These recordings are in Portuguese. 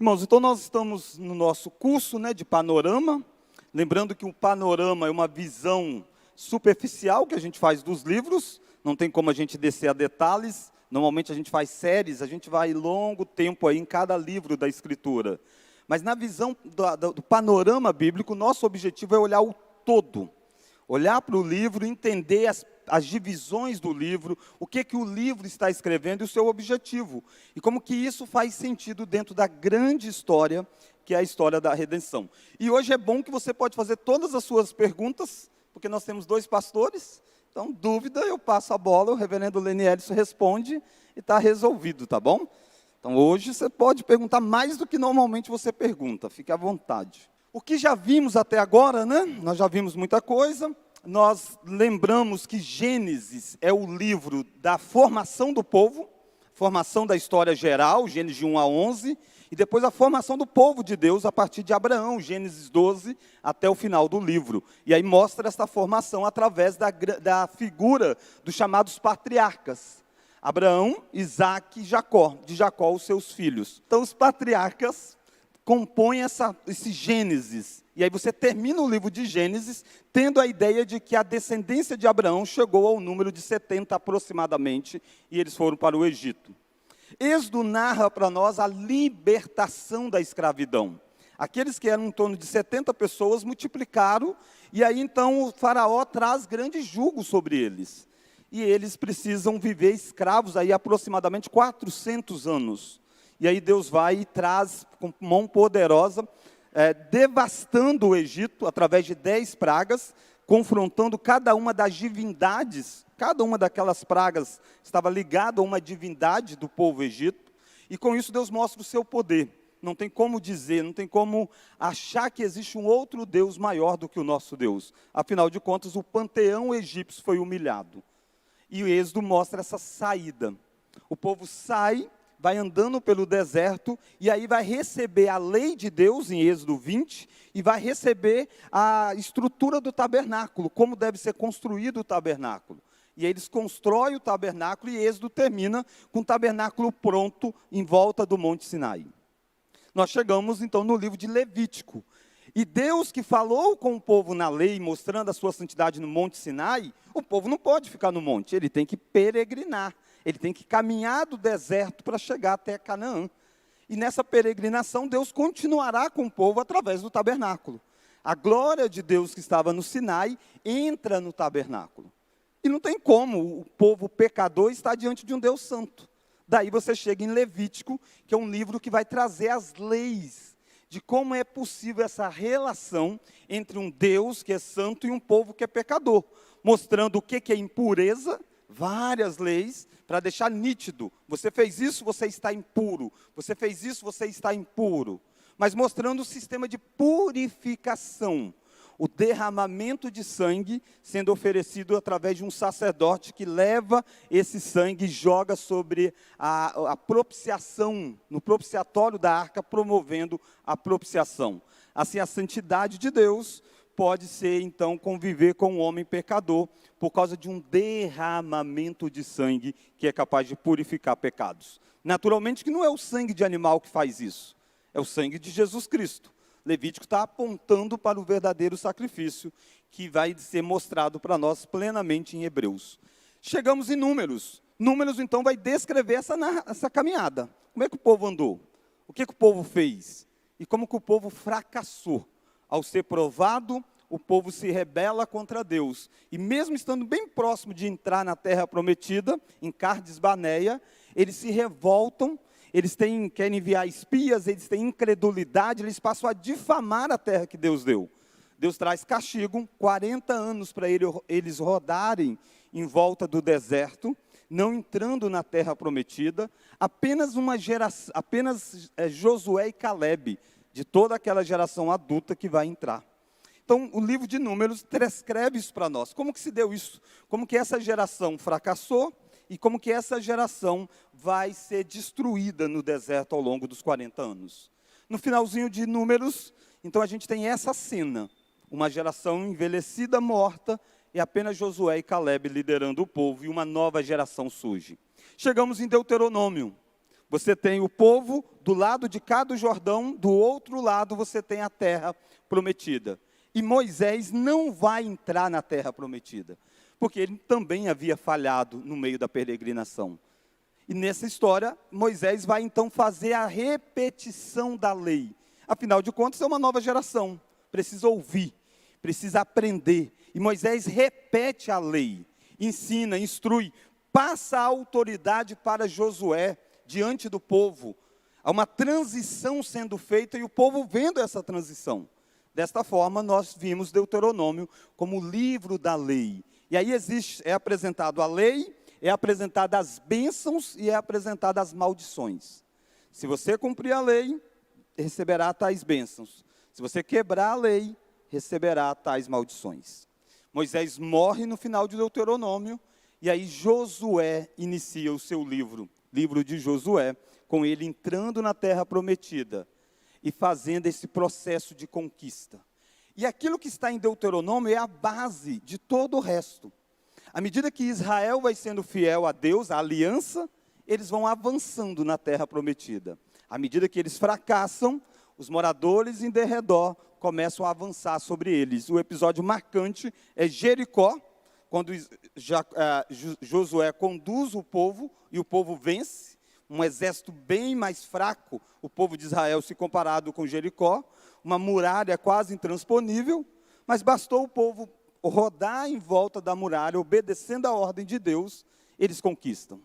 Irmãos, então nós estamos no nosso curso, de panorama. Lembrando que o panorama é uma visão superficial que a gente faz dos livros. Não tem como a gente descer a detalhes. Normalmente a gente faz séries, a gente vai longo tempo aí em cada livro da Escritura. Mas na visão do panorama bíblico, nosso objetivo é olhar o todo. Olhar para o livro, entender as divisões do livro, o que o livro está escrevendo e o seu objetivo. E como que isso faz sentido dentro da grande história, que é a história da redenção. E hoje é bom que você pode fazer todas as suas perguntas, porque nós temos 2 pastores. Então, dúvida, eu passo a bola, o reverendo Lenielson responde e está resolvido, tá bom? Então, hoje você pode perguntar mais do que normalmente você pergunta, fique à vontade. O que já vimos até agora, Nós já vimos muita coisa. Nós lembramos que Gênesis é o livro da formação do povo, formação da história geral, Gênesis 1 a 11, e depois a formação do povo de Deus a partir de Abraão, Gênesis 12, até o final do livro. E aí mostra essa formação através da figura dos chamados patriarcas. Abraão, Isaque e Jacó, de Jacó os seus filhos. Então os patriarcas compõem esse Gênesis. E aí você termina o livro de Gênesis tendo a ideia de que a descendência de Abraão chegou ao número de 70 aproximadamente, e eles foram para o Egito. Êxodo narra para nós a libertação da escravidão. Aqueles que eram em torno de 70 pessoas multiplicaram, e aí então o faraó traz grande jugo sobre eles. E eles precisam viver escravos aí aproximadamente 400 anos. E aí Deus vai e traz com mão poderosa, devastando o Egito através de 10 pragas, confrontando cada uma das divindades. Cada uma daquelas pragas estava ligada a uma divindade do povo egito, e com isso Deus mostra o seu poder. Não tem como dizer, não tem como achar que existe um outro Deus maior do que o nosso Deus. Afinal de contas, o panteão egípcio foi humilhado. E o Êxodo mostra essa saída. O povo sai, vai andando pelo deserto, e aí vai receber a lei de Deus, em Êxodo 20, e vai receber a estrutura do tabernáculo, como deve ser construído o tabernáculo. E aí eles constroem o tabernáculo, e Êxodo termina com o tabernáculo pronto em volta do Monte Sinai. Nós chegamos então no livro de Levítico. E Deus que falou com o povo na lei, mostrando a sua santidade no Monte Sinai, o povo não pode ficar no monte, ele tem que peregrinar. Ele tem que caminhar do deserto para chegar até Canaã. E nessa peregrinação, Deus continuará com o povo através do tabernáculo. A glória de Deus que estava no Sinai entra no tabernáculo. E não tem como o povo pecador estar diante de um Deus santo. Daí você chega em Levítico, que é um livro que vai trazer as leis de como é possível essa relação entre um Deus que é santo e um povo que é pecador. Mostrando o que é impureza, várias leis, para deixar nítido. Você fez isso, você está impuro. Você fez isso, você está impuro. Mas mostrando o sistema de purificação. O derramamento de sangue sendo oferecido através de um sacerdote que leva esse sangue e joga sobre a propiciação, no propiciatório da arca, promovendo a propiciação. Assim, a santidade de Deus pode ser, então, conviver com um homem pecador por causa de um derramamento de sangue que é capaz de purificar pecados. Naturalmente que não é o sangue de animal que faz isso, é o sangue de Jesus Cristo. Levítico está apontando para o verdadeiro sacrifício que vai ser mostrado para nós plenamente em Hebreus. Chegamos em Números. Números, então, vai descrever essa caminhada. Como é que o povo andou? O que o povo fez? E como que o povo fracassou? Ao ser provado, o povo se rebela contra Deus. E mesmo estando bem próximo de entrar na terra prometida, em Cardes Barneia, eles se revoltam, eles querem enviar espias, eles têm incredulidade, eles passam a difamar a terra que Deus deu. Deus traz castigo, 40 anos para eles rodarem em volta do deserto, não entrando na terra prometida, apenas Josué e Calebe, de toda aquela geração adulta que vai entrar. Então, o livro de Números descreve isso para nós. Como que se deu isso? Como que essa geração fracassou e como que essa geração vai ser destruída no deserto ao longo dos 40 anos. No finalzinho de Números, então a gente tem essa cena. Uma geração envelhecida, morta, e apenas Josué e Calebe liderando o povo, e uma nova geração surge. Chegamos em Deuteronômio. Você tem o povo do lado de cá do Jordão, do outro lado você tem a terra prometida. E Moisés não vai entrar na terra prometida, porque ele também havia falhado no meio da peregrinação. E nessa história, Moisés vai então fazer a repetição da lei. Afinal de contas, é uma nova geração, precisa ouvir, precisa aprender. E Moisés repete a lei, ensina, instrui, passa a autoridade para Josué diante do povo. Há uma transição sendo feita e o povo vendo essa transição. Desta forma, nós vimos Deuteronômio como o livro da lei. E aí é apresentado a lei, é apresentada as bênçãos e é apresentada as maldições. Se você cumprir a lei, receberá tais bênçãos. Se você quebrar a lei, receberá tais maldições. Moisés morre no final de Deuteronômio, e aí Josué inicia o seu livro de Josué, com ele entrando na terra prometida e fazendo esse processo de conquista. E aquilo que está em Deuteronômio é a base de todo o resto. À medida que Israel vai sendo fiel a Deus, a aliança, eles vão avançando na terra prometida. À medida que eles fracassam, os moradores em derredor começam a avançar sobre eles. O episódio marcante é Jericó, quando Josué conduz o povo e o povo vence. Um exército bem mais fraco, o povo de Israel, se comparado com Jericó. Uma muralha quase intransponível, mas bastou o povo rodar em volta da muralha, obedecendo a ordem de Deus, eles conquistam.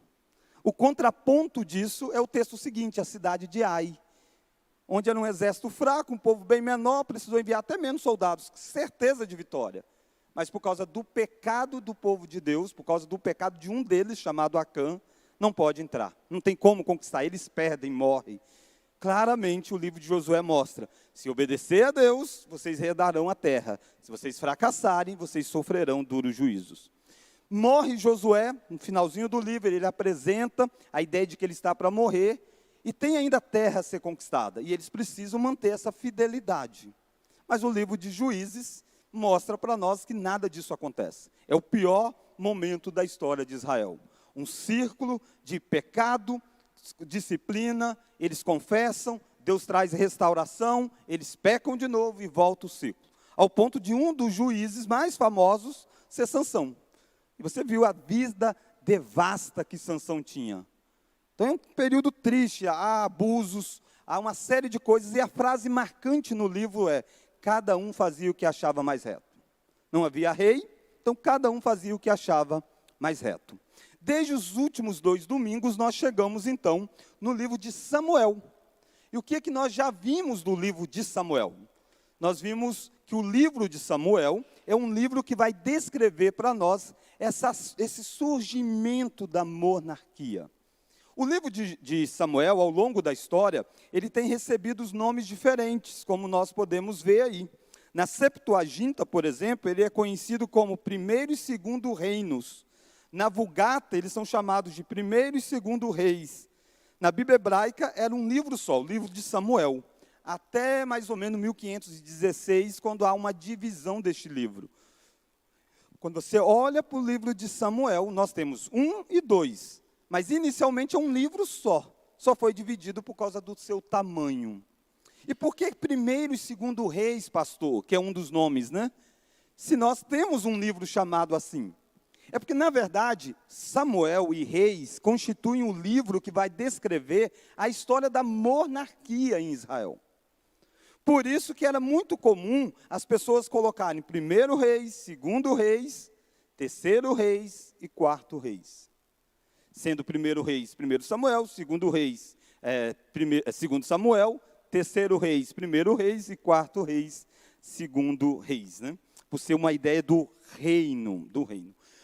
O contraponto disso é o texto seguinte, a cidade de Ai, onde era um exército fraco, um povo bem menor, precisou enviar até menos soldados, certeza de vitória. Mas por causa do pecado do povo de Deus, por causa do pecado de um deles, chamado Acã, não pode entrar. Não tem como conquistar, eles perdem, morrem. Claramente o livro de Josué mostra, se obedecer a Deus, vocês herdarão a terra. Se vocês fracassarem, vocês sofrerão duros juízos. Morre Josué, no finalzinho do livro, ele apresenta a ideia de que ele está para morrer, e tem ainda terra a ser conquistada, e eles precisam manter essa fidelidade. Mas o livro de Juízes mostra para nós que nada disso acontece. É o pior momento da história de Israel. Um círculo de pecado, disciplina, eles confessam, Deus traz restauração, eles pecam de novo e volta o ciclo. Ao ponto de um dos juízes mais famosos ser Sansão. E você viu a vida devasta que Sansão tinha. Então é um período triste, há abusos, há uma série de coisas, e a frase marcante no livro é: cada um fazia o que achava mais reto. Não havia rei, então cada um fazia o que achava mais reto. Desde os últimos 2 domingos, nós chegamos então no livro de Samuel. E o que é que nós já vimos do livro de Samuel? Nós vimos que o livro de Samuel é um livro que vai descrever para nós esse surgimento da monarquia. O livro de Samuel, ao longo da história, ele tem recebido os nomes diferentes, como nós podemos ver aí. Na Septuaginta, por exemplo, ele é conhecido como primeiro e segundo reinos. Na Vulgata, eles são chamados de primeiro e segundo reis. Na Bíblia hebraica, era um livro só, o livro de Samuel. Até mais ou menos 1516, quando há uma divisão deste livro. Quando você olha para o livro de Samuel, nós temos 1 e 2. Mas inicialmente é um livro só. Só foi dividido por causa do seu tamanho. E por que primeiro e segundo reis, pastor? Que é um dos nomes, né? Se nós temos um livro chamado assim. É porque, na verdade, Samuel e Reis constituem um livro que vai descrever a história da monarquia em Israel. Por isso que era muito comum as pessoas colocarem primeiro Reis, segundo Reis, terceiro Reis e quarto Reis. Sendo primeiro Reis, primeiro Samuel, segundo Reis, segundo Samuel, terceiro Reis, primeiro Reis e quarto Reis, segundo Reis, né? Por ser uma ideia do reino.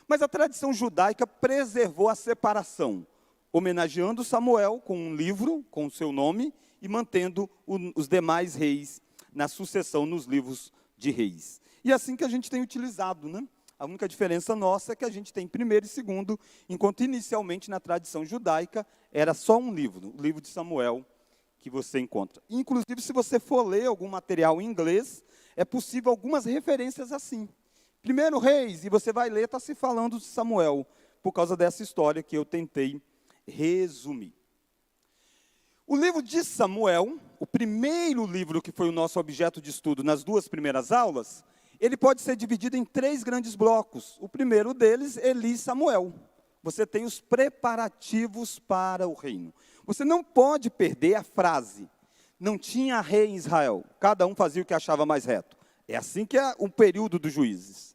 Mas a tradição judaica preservou a separação, homenageando Samuel com um livro com o seu nome e mantendo os demais reis na sucessão nos livros de reis. E é assim que a gente tem utilizado, né? A única diferença nossa é que a gente tem primeiro e segundo, enquanto inicialmente na tradição judaica era só um livro, o livro de Samuel, que você encontra. Inclusive, se você for ler algum material em inglês, é possível algumas referências assim. Primeiro Reis, e você vai ler, está se falando de Samuel, por causa dessa história que eu tentei resumir. O livro de Samuel, o primeiro livro que foi o nosso objeto de estudo nas 2 primeiras aulas, ele pode ser dividido em 3 grandes blocos. O primeiro deles, Eli e Samuel. Você tem os preparativos para o reino. Você não pode perder a frase, não tinha rei em Israel, cada um fazia o que achava mais reto. É assim que é o período dos juízes.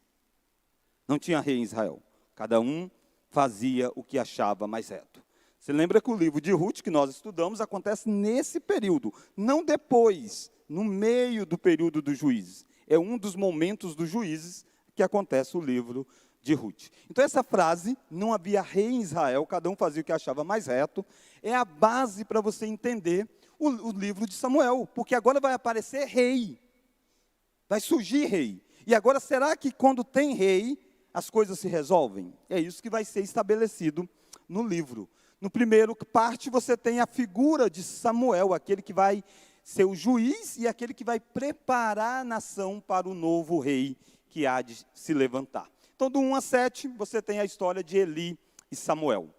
Não tinha rei em Israel, cada um fazia o que achava mais reto. Você lembra que o livro de Ruth, que nós estudamos, acontece nesse período, não depois, no meio do período dos juízes. É um dos momentos dos juízes que acontece o livro de Ruth. Então essa frase, não havia rei em Israel, cada um fazia o que achava mais reto, é a base para você entender o livro de Samuel, porque agora vai aparecer rei, vai surgir rei. E agora, será que quando tem rei, as coisas se resolvem? É isso que vai ser estabelecido no livro. No primeiro parte, você tem a figura de Samuel, aquele que vai ser o juiz e aquele que vai preparar a nação para o novo rei que há de se levantar. Então, do 1 a 7, você tem a história de Eli e Samuel.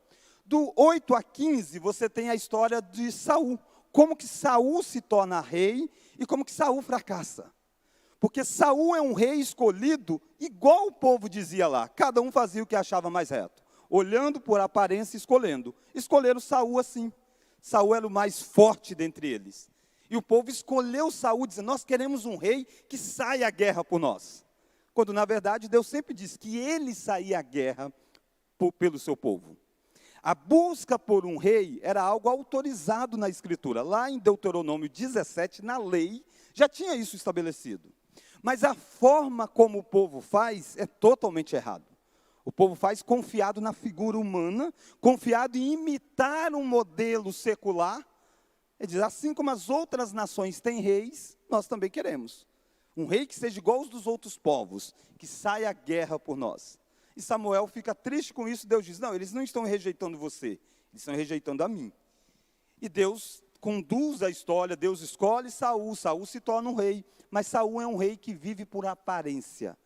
Do 8 a 15, você tem a história de Saul. Como que Saul se torna rei e como que Saul fracassa. Porque Saul é um rei escolhido, igual o povo dizia lá. Cada um fazia o que achava mais reto. Olhando por aparência e escolhendo. Escolheram Saul assim. Saul era o mais forte dentre eles. E o povo escolheu Saul, dizendo, nós queremos um rei que saia à guerra por nós. Quando, na verdade, Deus sempre diz que ele saía à guerra pelo seu povo. A busca por um rei era algo autorizado na Escritura. Lá em Deuteronômio 17, na lei, já tinha isso estabelecido. Mas a forma como o povo faz é totalmente errado. O povo faz confiado na figura humana, confiado em imitar um modelo secular. Ele diz, assim como as outras nações têm reis, nós também queremos. Um rei que seja igual aos dos outros povos, que saia à guerra por nós. E Samuel fica triste com isso, Deus diz, não, eles não estão rejeitando você, eles estão rejeitando a mim. E Deus conduz a história, Deus escolhe Saul, Saul se torna um rei, mas Saul é um rei que vive por aparência.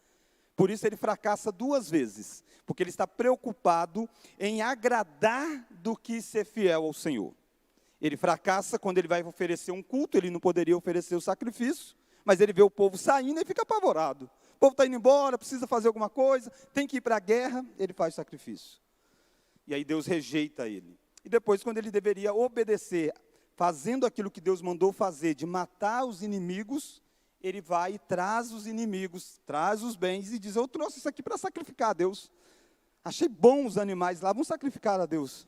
Por isso ele fracassa 2 vezes, porque ele está preocupado em agradar do que ser fiel ao Senhor. Ele fracassa quando ele vai oferecer um culto, ele não poderia oferecer o sacrifício, mas ele vê o povo saindo e fica apavorado. O povo está indo embora, precisa fazer alguma coisa, tem que ir para a guerra, ele faz sacrifício. E aí Deus rejeita ele. E depois, quando ele deveria obedecer, fazendo aquilo que Deus mandou fazer, de matar os inimigos, ele vai e traz os inimigos, traz os bens e diz, eu trouxe isso aqui para sacrificar a Deus. Achei bom os animais lá, vamos sacrificar a Deus.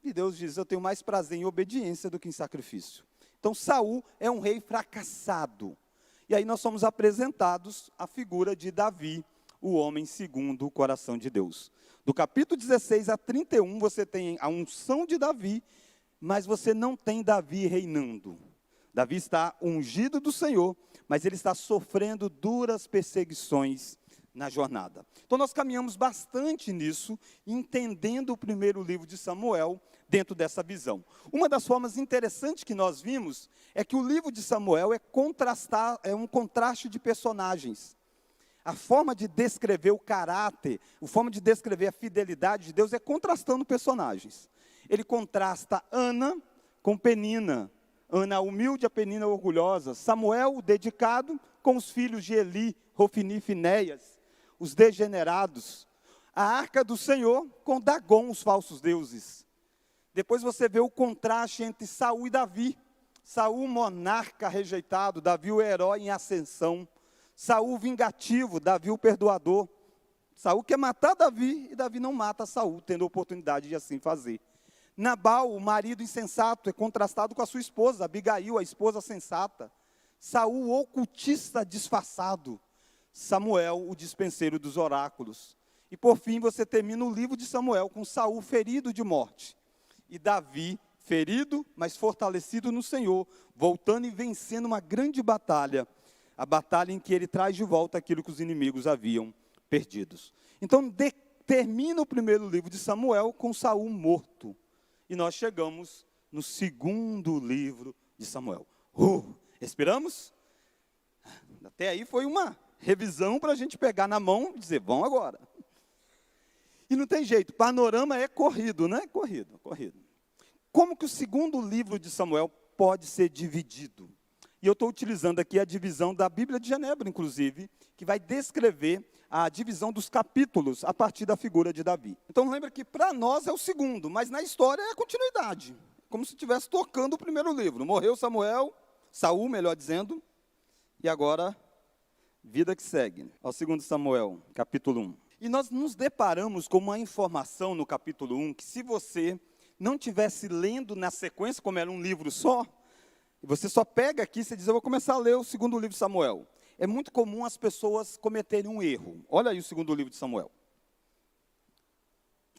E Deus diz, eu tenho mais prazer em obediência do que em sacrifício. Então Saul é um rei fracassado. E aí nós somos apresentados a figura de Davi, o homem segundo o coração de Deus. Do capítulo 16 a 31, você tem a unção de Davi, mas você não tem Davi reinando. Davi está ungido do Senhor, mas ele está sofrendo duras perseguições na jornada. Então nós caminhamos bastante nisso, entendendo o primeiro livro de Samuel, dentro dessa visão. Uma das formas interessantes que nós vimos, é que o livro de Samuel é um contraste de personagens. A forma de descrever o caráter, a forma de descrever a fidelidade de Deus, é contrastando personagens. Ele contrasta Ana com Penina, Ana humilde, a Penina orgulhosa, Samuel o dedicado com os filhos de Eli, Rofini e Finéias, os degenerados, a arca do Senhor com Dagon, os falsos deuses. Depois você vê o contraste entre Saul e Davi. Saul, monarca rejeitado, Davi o herói em ascensão. Saul vingativo, Davi o perdoador. Saul quer matar Davi e Davi não mata Saul, tendo a oportunidade de assim fazer. Nabal, o marido insensato, é contrastado com a sua esposa, Abigail, a esposa sensata. Saul, o ocultista disfarçado. Samuel, o dispenseiro dos oráculos. E por fim você termina o livro de Samuel com Saul ferido de morte. E Davi, ferido, mas fortalecido no Senhor, voltando e vencendo uma grande batalha. A batalha em que ele traz de volta aquilo que os inimigos haviam perdidos. Então termina o primeiro livro de Samuel com Saul morto. E nós chegamos no segundo livro de Samuel. Esperamos? Até aí foi uma revisão para a gente pegar na mão e dizer, vamos agora. E não tem jeito, panorama é corrido, né? Corrido. como que o segundo livro de Samuel pode ser dividido? E eu estou utilizando aqui a divisão da Bíblia de Genebra, inclusive, que vai descrever a divisão dos capítulos a partir da figura de Davi. Então lembra que para nós é o segundo, mas na história é a continuidade. Como se estivesse tocando o primeiro livro. Morreu Saul, melhor dizendo, e agora, vida que segue. Ao 2 Samuel, capítulo 1. E nós nos deparamos com uma informação no capítulo 1, que se você não tivesse lendo na sequência, como era um livro só, e você só pega aqui, você diz, eu vou começar a ler o segundo livro de Samuel. É muito comum as pessoas cometerem um erro. Olha aí o segundo livro de Samuel.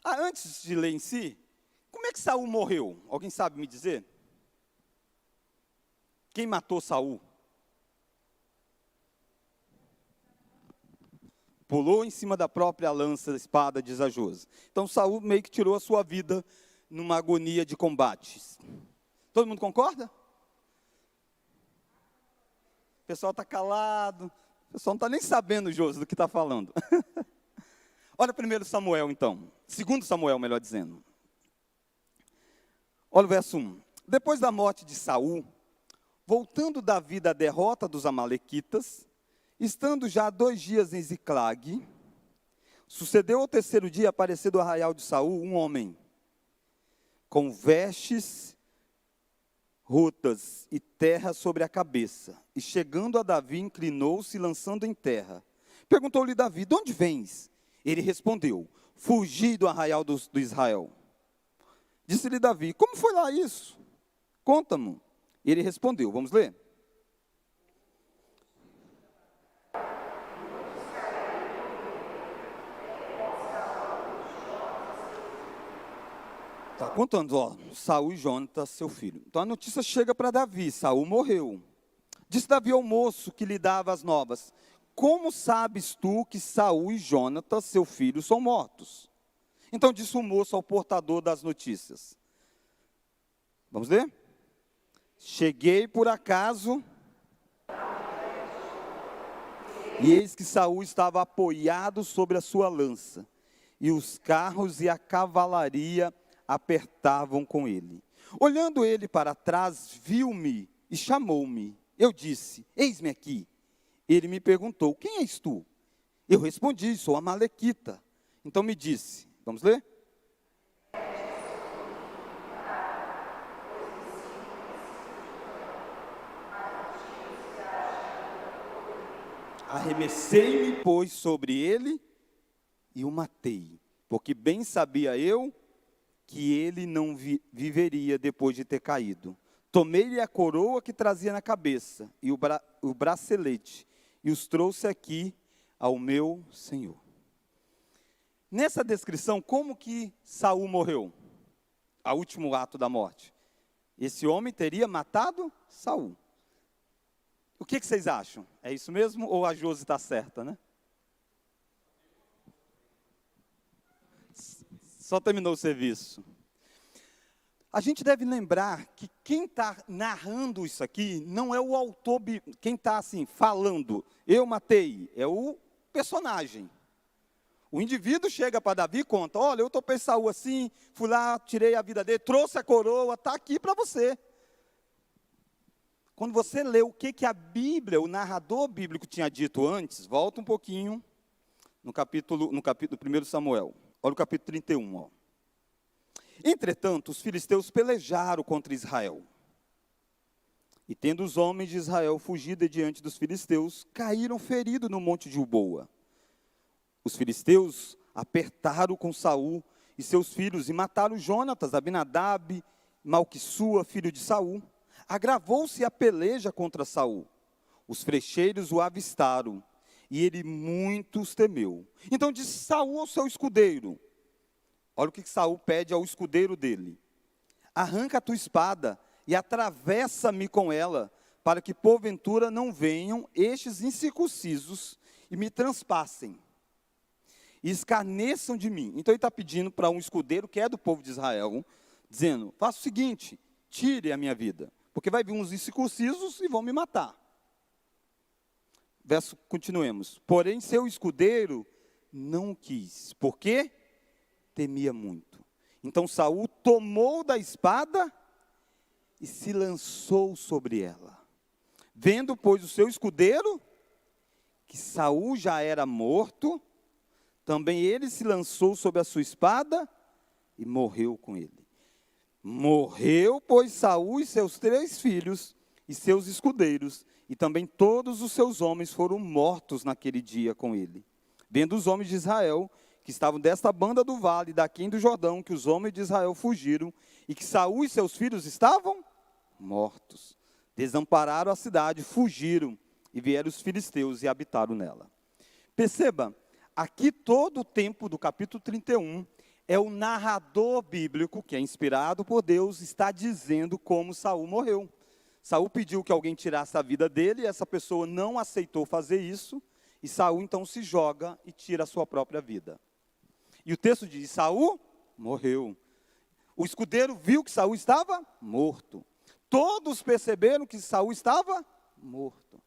Antes de ler em si, como é que Saul morreu? Alguém sabe me dizer? Quem matou Saul? Pulou em cima da própria lança, espada, diz a Josi. Então Saul meio que tirou a sua vida numa agonia de combates. Todo mundo concorda? O pessoal está calado. O pessoal não está nem sabendo, Josi, do que está falando. Olha 1 Samuel, então. 2 Samuel, melhor dizendo. Olha o verso 1. Depois da morte de Saul, voltando Davi da derrota dos amalequitas, estando já 2 dias em Ziclag, sucedeu ao 3º dia aparecer do arraial de Saul um homem, com vestes rotas e terra sobre a cabeça. E chegando a Davi, inclinou-se, lançando em terra. Perguntou-lhe Davi, de onde vens? Ele respondeu, fugi do arraial do Israel. Disse-lhe Davi, como foi lá isso? Conta-me. Ele respondeu, vamos ler? Está contando, Saul e Jonatas, seu filho. Então a notícia chega para Davi, Saul morreu. Disse Davi ao moço que lhe dava as novas, como sabes tu que Saul e Jonatas, seu filho, são mortos? Então disse o moço ao portador das notícias. Vamos ler? Cheguei por acaso, e eis que Saul estava apoiado sobre a sua lança, e os carros e a cavalaria apertavam com ele. Olhando ele para trás, viu-me e chamou-me. Eu disse, eis-me aqui. Ele me perguntou, quem és tu? Eu respondi, sou amalequita. Então me disse, vamos ler? Arremessei-me, pois, sobre ele e o matei, porque bem sabia eu que ele não viveria depois de ter caído. Tomei-lhe a coroa que trazia na cabeça e o bracelete e os trouxe aqui ao meu Senhor. Nessa descrição, como que Saul morreu? O último ato da morte. Esse homem teria matado Saul. O que vocês acham? É isso mesmo ou a Josi está certa, né? Só terminou o serviço. A gente deve lembrar que quem está narrando isso aqui não é o autor, quem está assim, falando, eu matei, é o personagem. O indivíduo chega para Davi e conta, olha, eu topei Saul assim, fui lá, tirei a vida dele, trouxe a coroa, está aqui para você. Quando você lê o que a Bíblia, o narrador bíblico tinha dito antes, volta um pouquinho no capítulo 1 Samuel. Olha o capítulo 31, ó. Entretanto, os filisteus pelejaram contra Israel. E tendo os homens de Israel fugido diante dos filisteus, caíram feridos no monte de Gilboa. Os filisteus apertaram com Saul e seus filhos e mataram Jonatas, Abinadab, Malquissua, filho de Saul. Agravou-se a peleja contra Saul. Os flecheiros o avistaram e ele muito os temeu. Então disse Saul ao seu escudeiro, olha o que Saul pede ao escudeiro dele. Arranca a tua espada e atravessa-me com ela, para que porventura não venham estes incircuncisos e me transpassem, e escarneçam de mim. Então ele está pedindo para um escudeiro que é do povo de Israel, dizendo, faça o seguinte, tire a minha vida, porque vai vir uns incircuncisos e vão me matar. Continuemos. Porém, seu escudeiro não quis. Por quê? Temia muito. Então Saul tomou da espada e se lançou sobre ela. Vendo, pois, o seu escudeiro, que Saul já era morto, também ele se lançou sobre a sua espada e morreu com ele. Morreu, pois, Saul e seus 3 filhos e seus escudeiros, e também todos os seus homens foram mortos naquele dia com ele. Vendo os homens de Israel, que estavam desta banda do vale, daquém do Jordão, que os homens de Israel fugiram, e que Saul e seus filhos estavam mortos. Desampararam a cidade, fugiram, e vieram os filisteus e habitaram nela. Perceba, aqui todo o tempo do capítulo 31, é o narrador bíblico, que é inspirado por Deus, está dizendo como Saul morreu. Saul pediu que alguém tirasse a vida dele, e essa pessoa não aceitou fazer isso, e Saul então se joga e tira a sua própria vida. E o texto diz, Saul morreu. O escudeiro viu que Saul estava morto. Todos perceberam que Saul estava morto.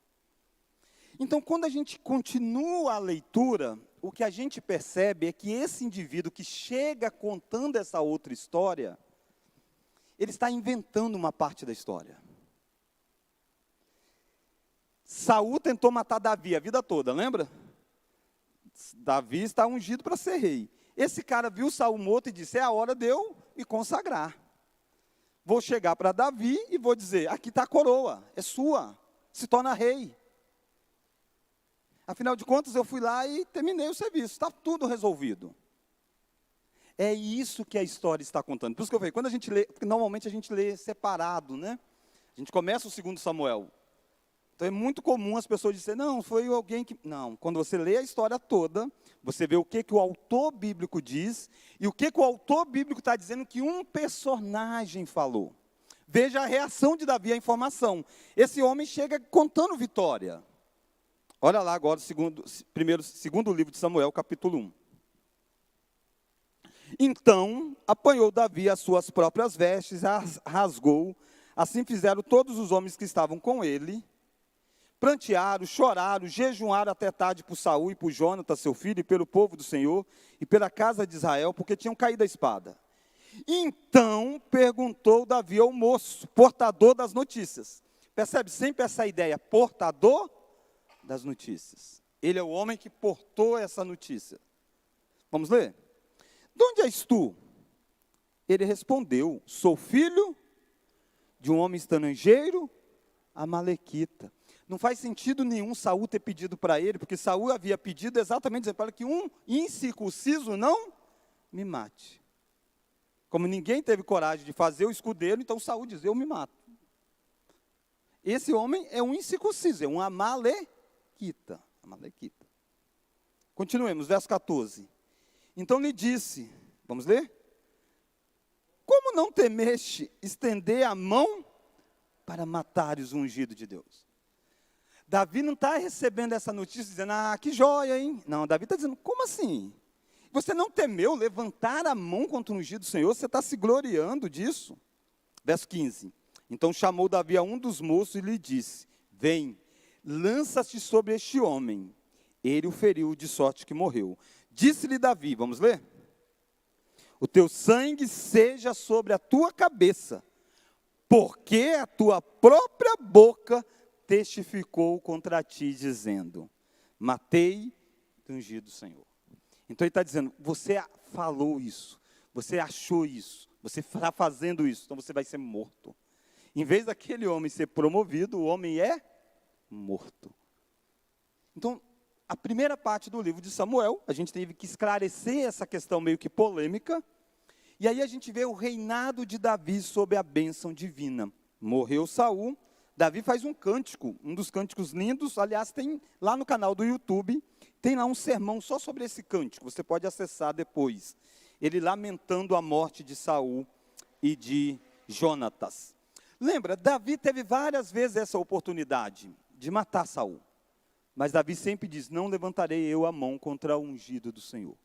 Então, quando a gente continua a leitura, o que a gente percebe é que esse indivíduo que chega contando essa outra história, ele está inventando uma parte da história. Saul tentou matar Davi a vida toda, lembra? Davi está ungido para ser rei. Esse cara viu Saul morto e disse, é a hora de eu me consagrar. Vou chegar para Davi e vou dizer, aqui está a coroa, é sua, se torna rei. Afinal de contas, eu fui lá e terminei o serviço, está tudo resolvido. É isso que a história está contando. Por isso que eu falei, quando a gente lê, porque normalmente a gente lê separado, né? A gente começa o 2 Samuel. Então é muito comum as pessoas dizerem, não, foi alguém que... Não, quando você lê a história toda, você vê o que o autor bíblico diz, e o que o autor bíblico está dizendo que um personagem falou. Veja a reação de Davi à informação. Esse homem chega contando vitória. Olha lá agora, segundo livro de Samuel, capítulo 1. Então, apanhou Davi as suas próprias vestes, rasgou, assim fizeram todos os homens que estavam com ele, prantearam, choraram, jejuaram até tarde por Saul e por Jonatas, seu filho, e pelo povo do Senhor, e pela casa de Israel, porque tinham caído a espada. Então, perguntou Davi ao moço, portador das notícias. Percebe sempre essa ideia, portador das notícias. Ele é o homem que portou essa notícia. Vamos ler? De onde és tu? Ele respondeu, sou filho de um homem estrangeiro, amalequita. Não faz sentido nenhum Saul ter pedido para ele, porque Saul havia pedido exatamente dizendo para que um incircunciso não me mate. Como ninguém teve coragem de fazer o escudeiro, então Saul diz, eu me mato. Esse homem é um incircunciso, é um amalequita. Continuemos, verso 14. Então lhe disse, vamos ler? Como não temeste estender a mão para matares o ungido de Deus? Davi não está recebendo essa notícia dizendo, que joia, hein? Não, Davi está dizendo, como assim? Você não temeu levantar a mão contra o ungido do Senhor? Você está se gloriando disso? Verso 15. Então chamou Davi a um dos moços e lhe disse, vem, lança-te sobre este homem. Ele o feriu de sorte que morreu. Disse-lhe Davi, vamos ler? O teu sangue seja sobre a tua cabeça, porque a tua própria boca testificou contra ti, dizendo, matei o ungido do Senhor. Então ele está dizendo, você falou isso, você achou isso, você está fazendo isso, então você vai ser morto. Em vez daquele homem ser promovido, o homem é morto. Então, a primeira parte do livro de Samuel, a gente teve que esclarecer essa questão meio que polêmica, e aí a gente vê o reinado de Davi sob a bênção divina. Morreu Saul, Davi faz um cântico, um dos cânticos lindos, aliás, tem lá no canal do YouTube, tem lá um sermão só sobre esse cântico, você pode acessar depois. Ele lamentando a morte de Saul e de Jonatas. Lembra, Davi teve várias vezes essa oportunidade de matar Saul. Mas Davi sempre diz, não levantarei eu a mão contra o ungido do Senhor.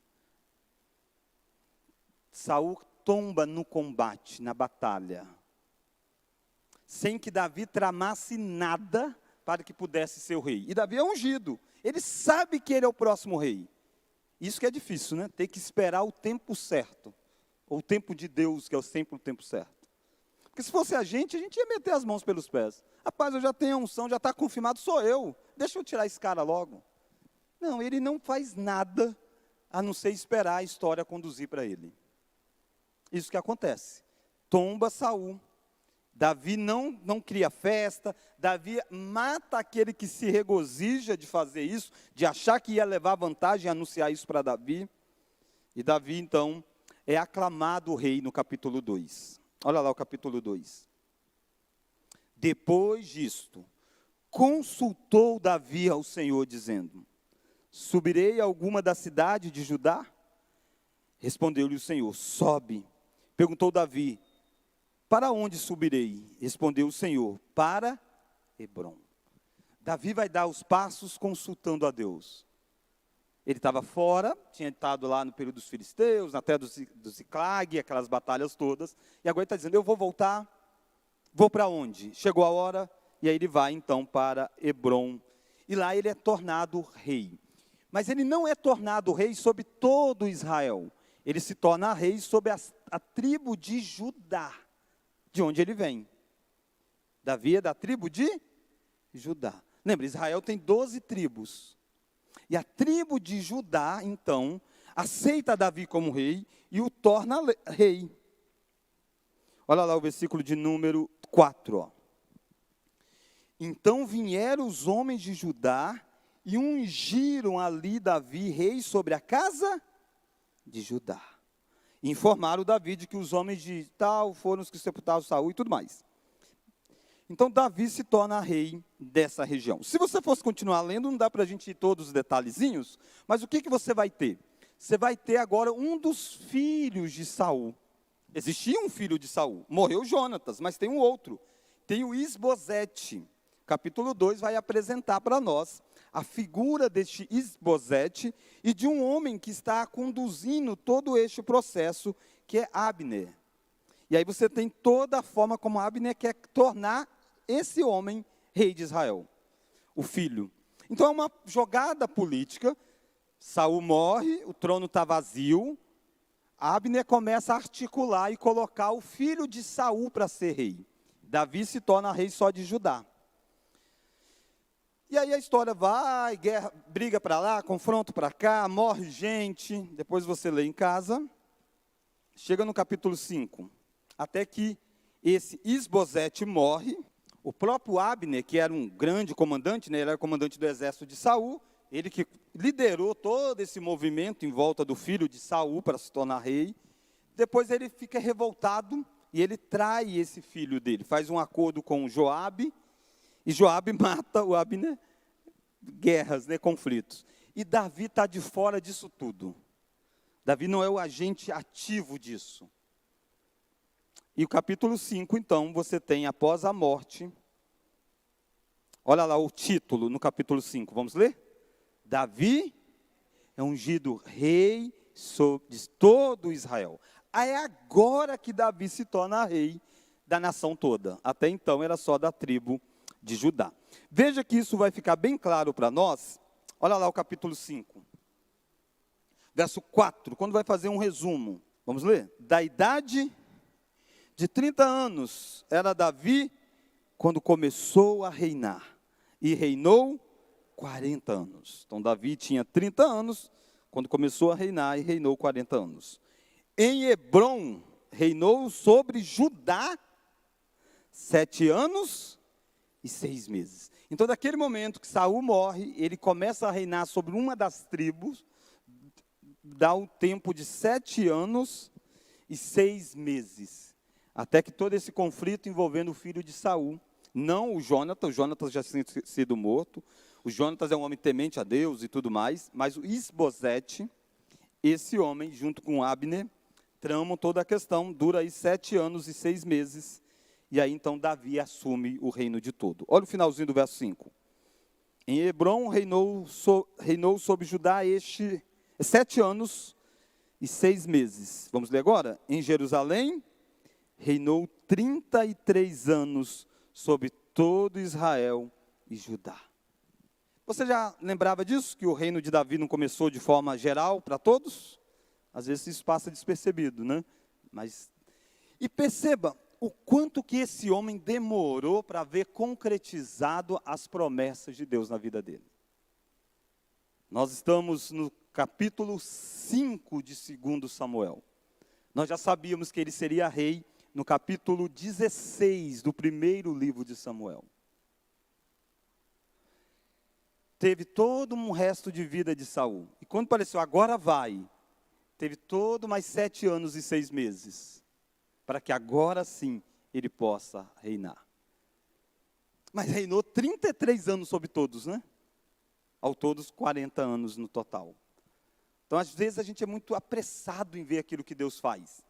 Saul tomba no combate, na batalha, sem que Davi tramasse nada para que pudesse ser o rei. E Davi é ungido, ele sabe que ele é o próximo rei. Isso que é difícil, né? Ter que esperar o tempo certo. Ou o tempo de Deus, que é sempre o tempo certo? Porque se fosse a gente ia meter as mãos pelos pés. Rapaz, eu já tenho a unção, já está confirmado, sou eu. Deixa eu tirar esse cara logo. Não, ele não faz nada a não ser esperar a história conduzir para ele. Isso que acontece. Tomba Saul. Davi não cria festa. Davi mata aquele que se regozija de fazer isso, de achar que ia levar vantagem e anunciar isso para Davi. E Davi, então, é aclamado rei no capítulo 2. Olha lá o capítulo 2. Depois disto, consultou Davi ao Senhor, dizendo: subirei a alguma da cidade de Judá? Respondeu-lhe o Senhor: sobe. Perguntou Davi: para onde subirei? Respondeu o Senhor: para Hebrom. Davi vai dar os passos consultando a Deus. Ele estava fora, tinha estado lá no período dos filisteus, na terra do Ziclag, aquelas batalhas todas, e agora ele está dizendo: eu vou voltar, vou para onde? Chegou a hora, e aí ele vai então para Hebrom, e lá ele é tornado rei. Mas ele não é tornado rei sobre todo Israel, ele se torna rei sobre a tribo de Judá, de onde ele vem. Davi é da tribo de Judá. Lembra, Israel tem 12 tribos. E a tribo de Judá, então, aceita Davi como rei e o torna rei. Olha lá o versículo de número 4. Ó. Então vieram os homens de Judá e ungiram ali Davi rei sobre a casa de Judá. E informaram Davi de que os homens de tal foram os que sepultaram Saul e tudo mais. Então Davi se torna rei dessa região. Se você fosse continuar lendo, não dá para a gente ir todos os detalhezinhos, mas o que você vai ter? Você vai ter agora um dos filhos de Saul. Existia um filho de Saul, morreu Jonatas, mas tem um outro. Tem o Isbosete. Capítulo 2 vai apresentar para nós a figura deste Isbosete e de um homem que está conduzindo todo este processo, que é Abner. E aí você tem toda a forma como Abner quer tornar esse homem rei de Israel, o filho. Então é uma jogada política. Saul morre, o trono está vazio. Abner começa a articular e colocar o filho de Saul para ser rei. Davi se torna rei só de Judá. E aí a história vai, guerra, briga para lá, confronto para cá, morre gente. Depois você lê em casa. Chega no capítulo 5. Até que esse Isbosete morre. O próprio Abner, que era um grande comandante, né, ele era comandante do exército de Saul, ele que liderou todo esse movimento em volta do filho de Saul para se tornar rei. Depois ele fica revoltado e ele trai esse filho dele, faz um acordo com Joabe, e Joabe mata o Abner. Guerras, né, conflitos. E Davi está de fora disso tudo. Davi não é o agente ativo disso. E o capítulo 5, então, você tem após a morte. Olha lá o título no capítulo 5, vamos ler? Davi é ungido rei de todo Israel. É agora que Davi se torna rei da nação toda. Até então era só da tribo de Judá. Veja que isso vai ficar bem claro para nós. Olha lá o capítulo 5. Verso 4, quando vai fazer um resumo. Vamos ler? Da idade de 30 anos era Davi quando começou a reinar. E reinou 40 anos. Então Davi tinha 30 anos quando começou a reinar e reinou 40 anos. Em Hebrom reinou sobre Judá 7 anos e 6 meses. Então, daquele momento que Saul morre, ele começa a reinar sobre uma das tribos, dá um tempo de 7 anos e 6 meses. Até que todo esse conflito envolvendo o filho de Saul, não o Jonatas já tinha sido morto, o Jonatas é um homem temente a Deus e tudo mais, mas o Isbosete, esse homem, junto com Abner, tramam toda a questão, dura aí 7 anos e 6 meses, e aí então Davi assume o reino de todo. Olha o finalzinho do verso 5. Em Hebrom reinou sobre Judá 7 anos e 6 meses. Vamos ler agora? Em Jerusalém reinou 33 anos sobre todo Israel e Judá. Você já lembrava disso? Que o reino de Davi não começou de forma geral para todos? Às vezes isso passa despercebido, né? E perceba o quanto que esse homem demorou para ver concretizado as promessas de Deus na vida dele. Nós estamos no capítulo 5 de 2 Samuel. Nós já sabíamos que ele seria rei no capítulo 16 do primeiro livro de Samuel. Teve todo um resto de vida de Saul. E quando pareceu, agora vai, teve todo mais 7 anos e 6 meses. Para que agora sim ele possa reinar. Mas reinou 33 anos sobre todos, né? Ao todos 40 anos no total. Então às vezes a gente é muito apressado em ver aquilo que Deus faz.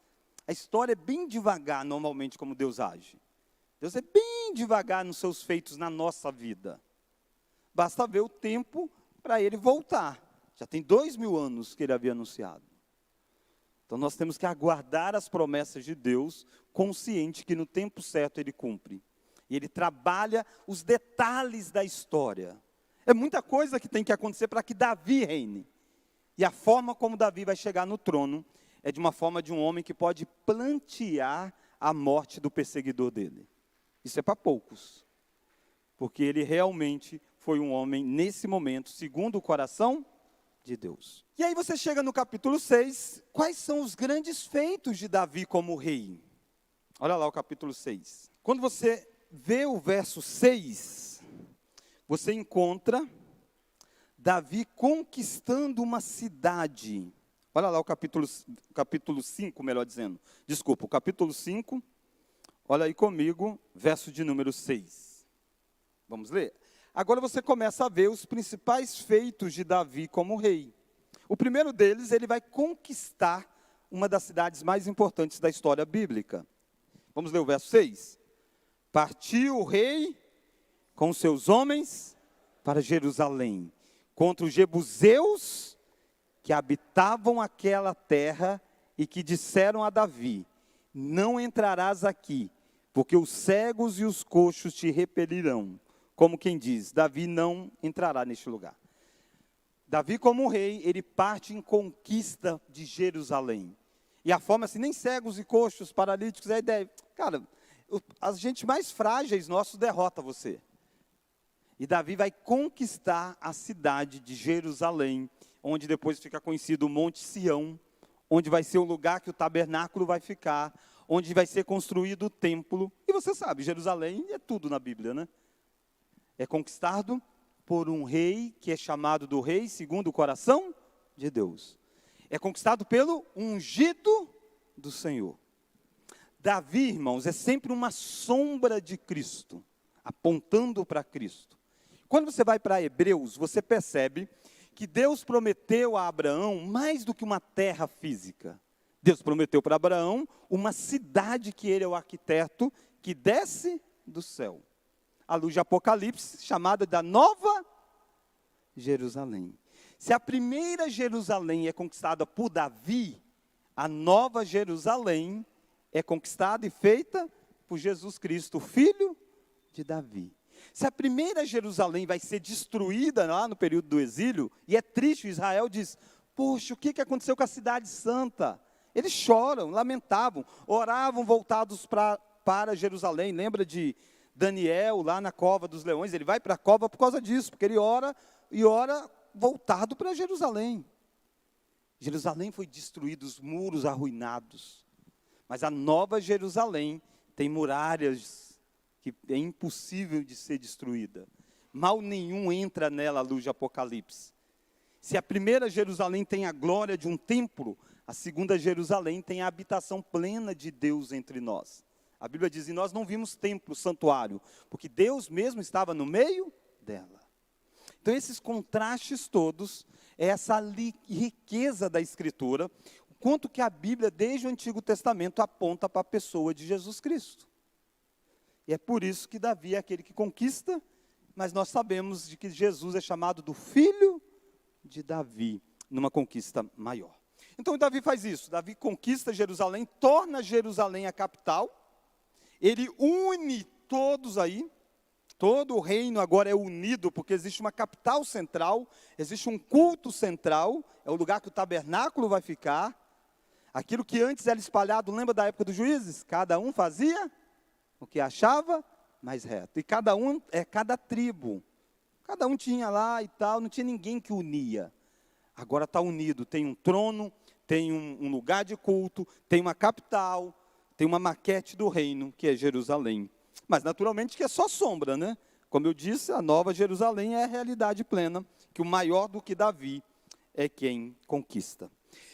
A história é bem devagar normalmente como Deus age. Deus é bem devagar nos seus feitos na nossa vida. Basta ver o tempo para ele voltar. Já tem 2000 anos que ele havia anunciado. Então nós temos que aguardar as promessas de Deus, consciente que no tempo certo ele cumpre. E ele trabalha os detalhes da história. É muita coisa que tem que acontecer para que Davi reine. E a forma como Davi vai chegar no trono é de uma forma de um homem que pode plantear a morte do perseguidor dele. Isso é para poucos. Porque ele realmente foi um homem, nesse momento, segundo o coração de Deus. E aí você chega no capítulo 6, quais são os grandes feitos de Davi como rei? Olha lá o capítulo 6. Quando você vê o verso 6, você encontra Davi conquistando uma cidade. Olha lá o capítulo 5, melhor dizendo. Desculpa, o capítulo 5, olha aí comigo, verso de número 6. Vamos ler? Agora você começa a ver os principais feitos de Davi como rei. O primeiro deles, ele vai conquistar uma das cidades mais importantes da história bíblica. Vamos ler o verso 6. Partiu o rei com seus homens para Jerusalém, contra os jebuseus que habitavam aquela terra e que disseram a Davi: não entrarás aqui, porque os cegos e os coxos te repelirão. Como quem diz, Davi não entrará neste lugar. Davi, como rei, ele parte em conquista de Jerusalém. E a forma assim, nem cegos e coxos, paralíticos, é a ideia. Cara, as gente mais frágeis nossos derrota você. E Davi vai conquistar a cidade de Jerusalém, onde depois fica conhecido o Monte Sião, onde vai ser o lugar que o tabernáculo vai ficar, onde vai ser construído o templo. E você sabe, Jerusalém é tudo na Bíblia, né? É conquistado por um rei que é chamado do rei segundo o coração de Deus. É conquistado pelo ungido do Senhor. Davi, irmãos, é sempre uma sombra de Cristo, apontando para Cristo. Quando você vai para Hebreus, você percebe que Deus prometeu a Abraão mais do que uma terra física. Deus prometeu para Abraão uma cidade que ele é o arquiteto, que desce do céu. À luz de Apocalipse, chamada da Nova Jerusalém. Se a primeira Jerusalém é conquistada por Davi, a Nova Jerusalém é conquistada e feita por Jesus Cristo, filho de Davi. Se a primeira Jerusalém vai ser destruída lá no período do exílio, e é triste, Israel diz: poxa, o que aconteceu com a cidade santa? Eles choram, lamentavam, oravam voltados para Jerusalém. Lembra de Daniel lá na cova dos leões? Ele vai para a cova por causa disso, porque ele ora voltado para Jerusalém. Jerusalém foi destruída, os muros arruinados. Mas a Nova Jerusalém tem muralhas que é impossível de ser destruída. Mal nenhum entra nela à luz de Apocalipse. Se a primeira Jerusalém tem a glória de um templo, a segunda Jerusalém tem a habitação plena de Deus entre nós. A Bíblia diz: e nós não vimos templo, santuário, porque Deus mesmo estava no meio dela. Então esses contrastes todos, é essa riqueza da Escritura, o quanto que a Bíblia, desde o Antigo Testamento, aponta para a pessoa de Jesus Cristo. E é por isso que Davi é aquele que conquista, mas nós sabemos de que Jesus é chamado do filho de Davi, numa conquista maior. Então Davi faz isso, Davi conquista Jerusalém, torna Jerusalém a capital, ele une todos aí, todo o reino agora é unido, porque existe uma capital central, existe um culto central, é o lugar que o tabernáculo vai ficar. Aquilo que antes era espalhado, lembra da época dos juízes? Cada um fazia o que achava mais reto. E cada tribo. Cada um tinha lá e tal, não tinha ninguém que unia. Agora está unido, tem um trono, tem um lugar de culto, tem uma capital, tem uma maquete do reino, que é Jerusalém. Mas naturalmente que é só sombra, né? Como eu disse, a nova Jerusalém é a realidade plena, que o maior do que Davi é quem conquista.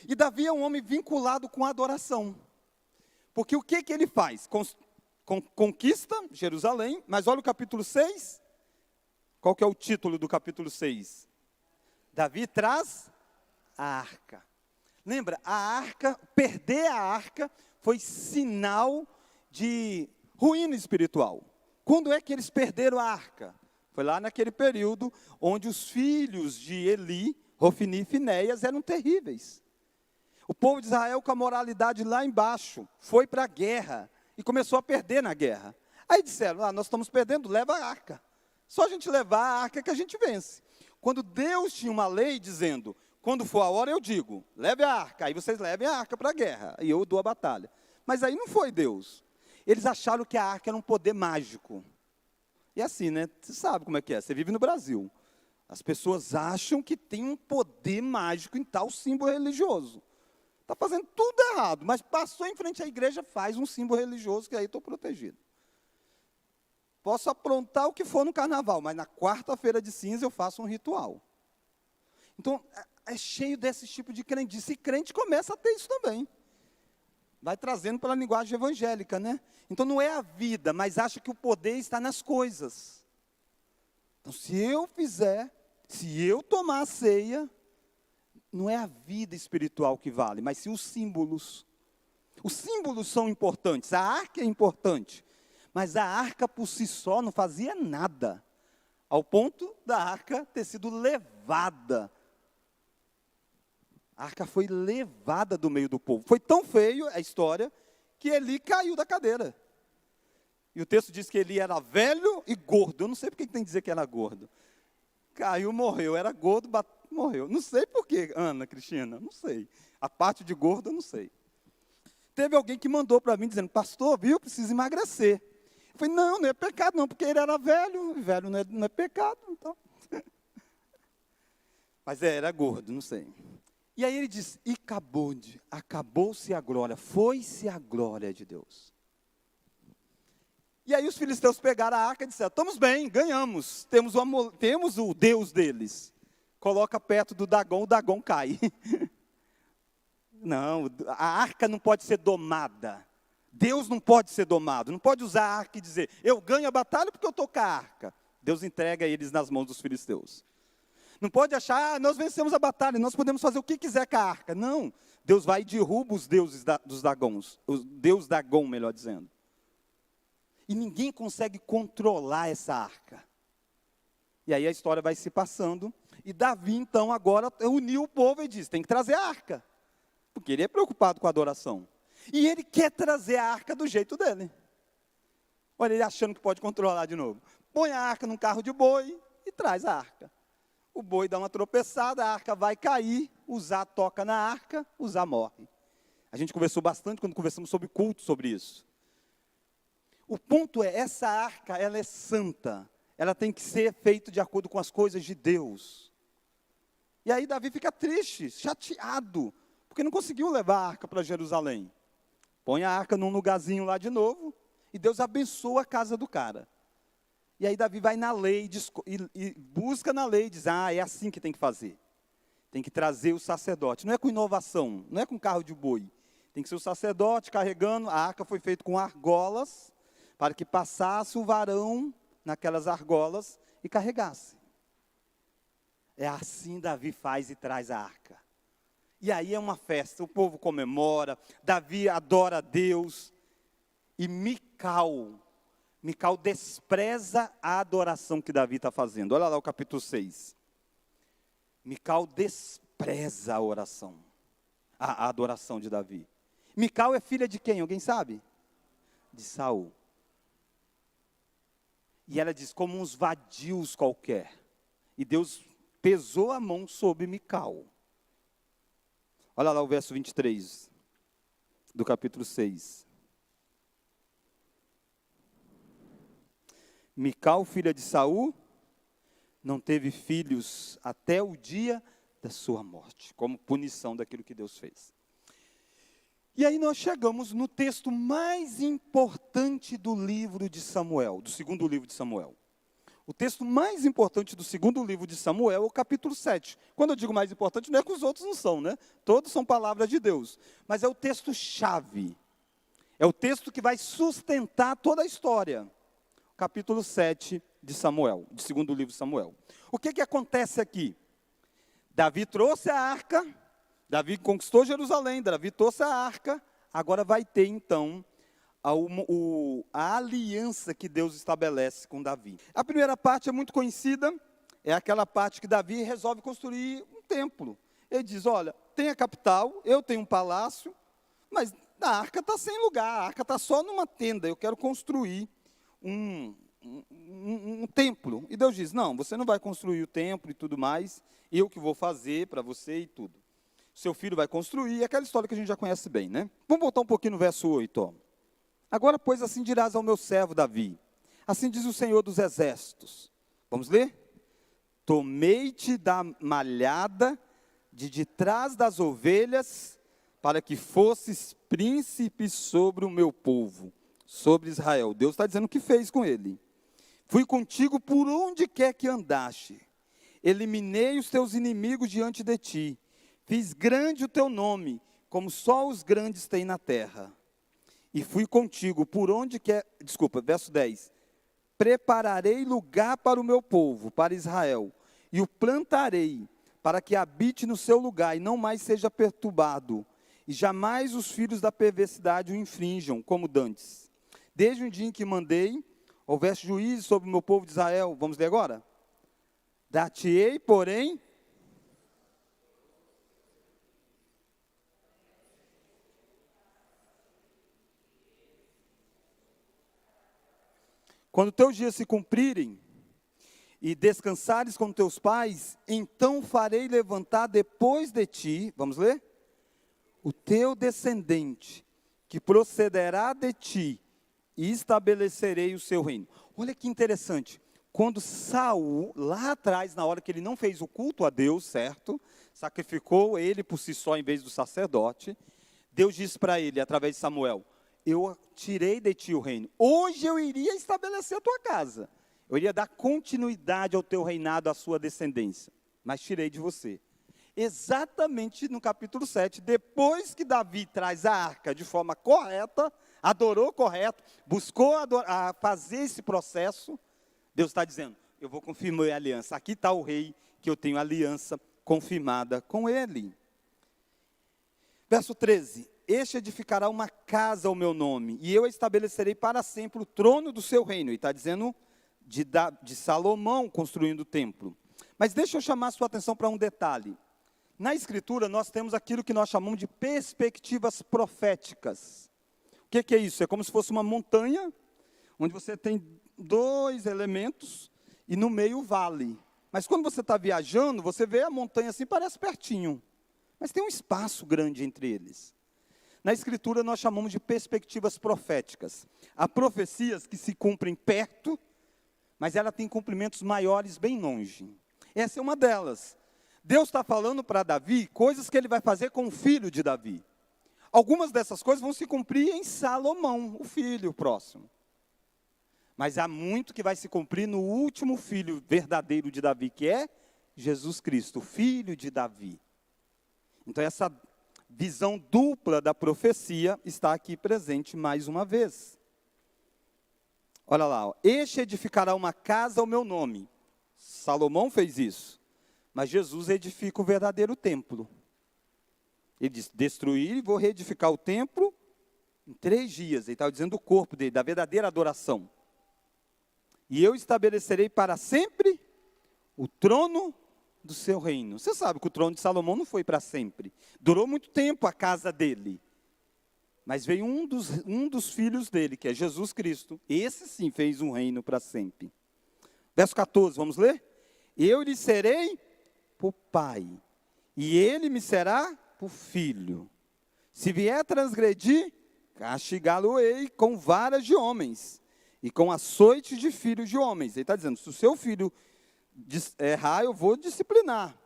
E Davi é um homem vinculado com a adoração. Porque o que ele faz? Conquista Jerusalém, mas olha o capítulo 6. Qual que é o título do capítulo 6? Davi traz a arca. Lembra, perder a arca foi sinal de ruína espiritual. Quando é que eles perderam a arca? Foi lá naquele período onde os filhos de Eli, Hofni e Finéias eram terríveis. O povo de Israel, com a moralidade lá embaixo, foi para a guerra e começou a perder na guerra. Aí disseram, nós estamos perdendo, leva a arca. Só a gente levar a arca que a gente vence. Quando Deus tinha uma lei dizendo, quando for a hora eu digo, leve a arca, aí vocês levem a arca para a guerra, e eu dou a batalha. Mas aí não foi Deus. Eles acharam que a arca era um poder mágico. E assim, né? Você sabe como é que é, você vive no Brasil. As pessoas acham que tem um poder mágico em tal símbolo religioso. Está fazendo tudo errado, mas passou em frente à igreja, faz um símbolo religioso, que aí estou protegido. Posso aprontar o que for no carnaval, mas na quarta-feira de cinza eu faço um ritual. Então, é cheio desse tipo de crendice. E crente começa a ter isso também. Vai trazendo pela linguagem evangélica, né? Então, não é a vida, mas acha que o poder está nas coisas. Então, se eu fizer, se eu tomar a ceia, não é a vida espiritual que vale, mas sim os símbolos. Os símbolos são importantes, a arca é importante. Mas a arca por si só não fazia nada, ao ponto da arca ter sido levada. A arca foi levada do meio do povo. Foi tão feio a história, que Eli caiu da cadeira. E o texto diz que Eli era velho e gordo. Eu não sei por que tem que dizer que era gordo. Caiu, morreu. Era gordo, morreu. Não sei por que, Ana, Cristina, não sei. A parte de gordo, eu não sei. Teve alguém que mandou para mim, dizendo, pastor, viu, precisa emagrecer. Eu falei, não é pecado não, porque ele era velho, e velho não é pecado, então. Mas era gordo, não sei. E aí ele diz, e acabou-se a glória, foi-se a glória de Deus. E aí os filisteus pegaram a arca e disseram, estamos bem, ganhamos, temos o Deus deles. Coloca perto do Dagom, o Dagom cai. Não, a arca não pode ser domada. Deus não pode ser domado, não pode usar a arca e dizer, eu ganho a batalha porque eu estou com a arca. Deus entrega eles nas mãos dos filisteus. Não pode achar, nós vencemos a batalha, nós podemos fazer o que quiser com a arca. Não, Deus vai e derruba os deuses dos Dagons, o Deus Dagom, melhor dizendo. E ninguém consegue controlar essa arca. E aí a história vai se passando, e Davi então agora uniu o povo e disse, tem que trazer a arca. Porque ele é preocupado com a adoração. E ele quer trazer a arca do jeito dele. Olha, ele achando que pode controlar de novo. Põe a arca num carro de boi e traz a arca. O boi dá uma tropeçada, a arca vai cair, Uzá toca na arca, Uzá morre. A gente conversou bastante quando conversamos sobre culto, sobre isso. O ponto é, essa arca, ela é santa. Ela tem que ser feita de acordo com as coisas de Deus. E aí Davi fica triste, chateado, porque não conseguiu levar a arca para Jerusalém. Põe a arca num lugarzinho lá de novo, e Deus abençoa a casa do cara. E aí Davi vai na lei, e busca na lei, diz, é assim que tem que fazer. Tem que trazer o sacerdote, não é com inovação, não é com carro de boi. Tem que ser o sacerdote carregando, a arca foi feita com argolas, para que passasse o varão naquelas argolas e carregasse. É assim Davi faz e traz a arca. E aí é uma festa, o povo comemora, Davi adora a Deus. E Mical despreza a adoração que Davi está fazendo. Olha lá o capítulo 6. Mical despreza a oração, a adoração de Davi. Mical é filha de quem? Alguém sabe? De Saul. E ela diz, como uns vadios qualquer. E Deus pesou a mão sobre Mical. Olha lá o verso 23. do capítulo 6. Mical, filha de Saul, não teve filhos até o dia da sua morte, como punição daquilo que Deus fez. E aí nós chegamos no texto mais importante do livro de Samuel, do segundo livro de Samuel. O texto mais importante do segundo livro de Samuel é o capítulo 7. Quando eu digo mais importante, não é que os outros não são, né? Todos são palavras de Deus. Mas é o texto-chave. É o texto que vai sustentar toda a história. Capítulo 7 de Samuel, de segundo livro de Samuel. O que acontece aqui? Davi trouxe a arca, Davi conquistou Jerusalém, Davi trouxe a arca, agora vai ter então a aliança que Deus estabelece com Davi. A primeira parte é muito conhecida, é aquela parte que Davi resolve construir um templo. Ele diz, olha, tem a capital, eu tenho um palácio, mas a arca está sem lugar, a arca está só numa tenda, eu quero construir um templo. E Deus diz, não, você não vai construir o templo e tudo mais, eu que vou fazer para você e tudo. Seu filho vai construir, aquela história que a gente já conhece bem, né? Vamos voltar um pouquinho no verso 8, ó. Agora, pois, assim dirás ao meu servo Davi, assim diz o Senhor dos Exércitos. Vamos ler? Tomei-te da malhada de trás das ovelhas, para que fosses príncipe sobre o meu povo, sobre Israel. Deus está dizendo o que fez com ele. Fui contigo por onde quer que andaste. Eliminei os teus inimigos diante de ti. Fiz grande o teu nome, como só os grandes têm na terra. E fui contigo por onde quer... verso 10. Prepararei lugar para o meu povo, para Israel, e o plantarei, para que habite no seu lugar, e não mais seja perturbado, e jamais os filhos da perversidade o infringam, como dantes. Desde o dia em que mandei, houvesse juízo sobre o meu povo de Israel. Vamos ler agora? Dar-te-ei, porém... Quando teus dias se cumprirem, e descansares com teus pais, então farei levantar depois de ti, vamos ler? O teu descendente, que procederá de ti, e estabelecerei o seu reino. Olha que interessante, quando Saul, lá atrás, na hora que ele não fez o culto a Deus, certo? Sacrificou ele por si só em vez do sacerdote, Deus disse para ele, através de Samuel, eu tirei de ti o reino. Hoje eu iria estabelecer a tua casa. Eu iria dar continuidade ao teu reinado, à sua descendência. Mas tirei de você. Exatamente no capítulo 7, depois que Davi traz a arca de forma correta, adorou correto, buscou fazer esse processo, Deus está dizendo, eu vou confirmar a aliança. Aqui está o rei, que eu tenho aliança confirmada com ele. Verso 13. Este edificará uma casa ao meu nome, e eu estabelecerei para sempre o trono do seu reino. E está dizendo de Salomão construindo o templo. Mas deixa eu chamar a sua atenção para um detalhe. Na Escritura, nós temos aquilo que nós chamamos de perspectivas proféticas. O que é isso? É como se fosse uma montanha, onde você tem dois elementos, e no meio o vale. Mas quando você está viajando, você vê a montanha assim, parece pertinho. Mas tem um espaço grande entre eles. Na Escritura, nós chamamos de perspectivas proféticas. Há profecias que se cumprem perto, mas ela tem cumprimentos maiores bem longe. Essa é uma delas. Deus está falando para Davi coisas que ele vai fazer com o filho de Davi. Algumas dessas coisas vão se cumprir em Salomão, o filho próximo. Mas há muito que vai se cumprir no último filho verdadeiro de Davi, que é Jesus Cristo, filho de Davi. Então essa visão dupla da profecia está aqui presente mais uma vez. Olha lá, ó. Este edificará uma casa ao meu nome. Salomão fez isso. Mas Jesus edifica o verdadeiro templo. Ele diz, destruir e vou reedificar o templo em 3 dias. Ele estava dizendo do corpo dele, da verdadeira adoração. E eu estabelecerei para sempre o trono do seu reino. Você sabe que o trono de Salomão não foi para sempre. Durou muito tempo a casa dele. Mas veio um dos filhos dele, que é Jesus Cristo. Esse sim fez um reino para sempre. Verso 14, vamos ler? Eu lhe serei por pai, e ele me será por filho. Se vier transgredir, castigá-lo-ei com varas de homens e com açoites de filhos de homens. Ele está dizendo, se o seu filho errar, eu vou disciplinar.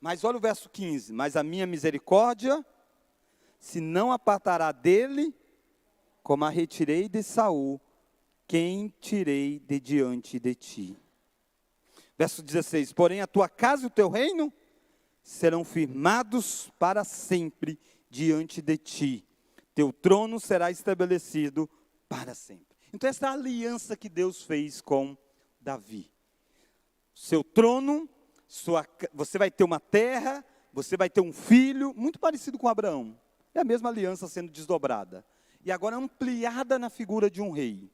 Mas olha o verso 15, mas a minha misericórdia se não apartará dele, como a retirei de Saul, quem tirei de diante de ti. Verso 16, porém a tua casa e o teu reino serão firmados para sempre diante de ti. Teu trono será estabelecido para sempre. Então essa é a aliança que Deus fez com Davi. Seu trono, você vai ter uma terra, você vai ter um filho, muito parecido com Abraão. É a mesma aliança sendo desdobrada. E agora ampliada na figura de um rei.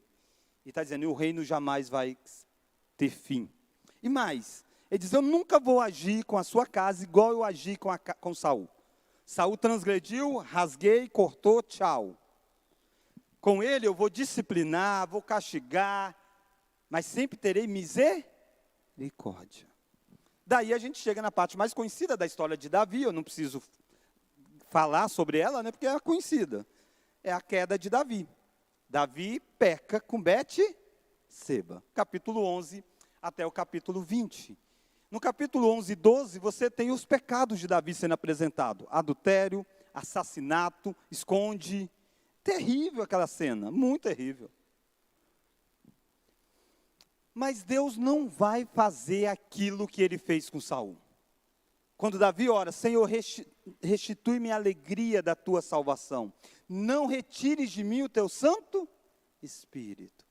E está dizendo, e o reino jamais vai ter fim. E mais, ele diz, eu nunca vou agir com a sua casa igual eu agi com Saul. Saul transgrediu, rasguei, cortou, tchau. Com ele eu vou disciplinar, vou castigar, mas sempre terei misericórdia. Daí a gente chega na parte mais conhecida da história de Davi, eu não preciso falar sobre ela, né, porque é conhecida. É a queda de Davi. Davi peca com Betseba. Capítulo 11 até o capítulo 20. No capítulo 11 e 12, você tem os pecados de Davi sendo apresentado. Adultério, assassinato, esconde. Terrível aquela cena, muito terrível. Mas Deus não vai fazer aquilo que ele fez com Saul. Quando Davi ora, Senhor, restitui-me a alegria da tua salvação. Não retires de mim o teu Santo Espírito.